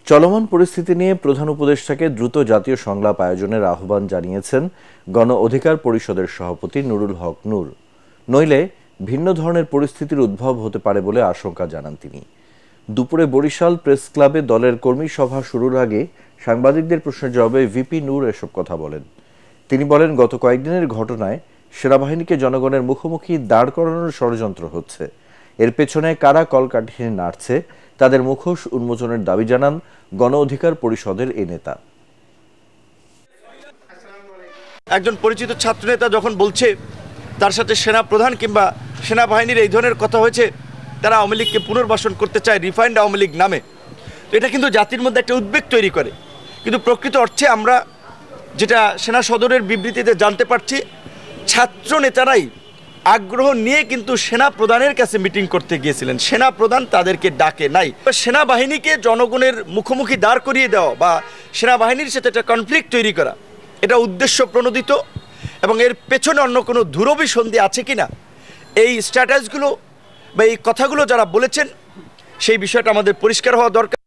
চলমান পরিস্থিতি নিয়ে প্রধান উপদেষ্টাকে দ্রুত জাতীয় সংলাপ আয়োজনের আহ্বান জানিয়েছেন গণ অধিকার পরিষদের সভাপতি নুরুল হক নূর। নইলে ভিন্ন ধরনের পরিস্থিতির উদ্ভব হতে পারে বলে আশঙ্কা জানান তিনি। দুপুরে বরিশাল প্রেস ক্লাবে দলের কর্মী সভা শুরুর আগে সাংবাদিকদের প্রশ্নের জবাবে ভিপি নূর এসব কথা বলেন। তিনি বলেন, গত কয়েকদিনের ঘটনায় সেনাবাহিনীকে জনগণের মুখোমুখি দাঁড় করানোর ষড়যন্ত্র হচ্ছে। এর পেছনে কারা কলকাঠি নাড়ছে তাদের মুখোশ উন্মোচনের দাবি জানান গণ অধিকার পরিষদের এই নেতা। একজন পরিচিত ছাত্রনেতা যখন বলছে তার সাথে সেনা প্রধান কিংবা সেনাবাহিনীর এই ধরনের কথা হয়েছে, তারা আওয়ামী লীগকে পুনর্বাসন করতে চায় রিফাইন্ড আওয়ামী লীগ নামে, তো এটা কিন্তু জাতির মধ্যে একটা উদ্বেগ তৈরি করে। কিন্তু প্রকৃত অর্থে আমরা যেটা সেনা সদরের বিবৃতিতে জানতে পারছি, ছাত্র নেতারাই আগ্রহ নিয়ে কিন্তু সেনা প্রধানের কাছে মিটিং করতে গিয়েছিলেন, সেনা প্রধান তাদেরকে ডাকে নাই। সেনাবাহিনীকে জনগণের মুখোমুখি দাঁড় করিয়ে দেওয়া বা সেনাবাহিনীর সাথে একটা কনফ্লিক্ট তৈরি করা, এটা উদ্দেশ্য প্রণোদিত এবং এর পেছনে অন্য কোনো দূরভিসন্ধি আছে কিনা, এই স্ট্র্যাটেজিগুলো বা এই কথাগুলো যারা বলেছেন সেই বিষয়টা আমাদের পরিষ্কার হওয়া দরকার।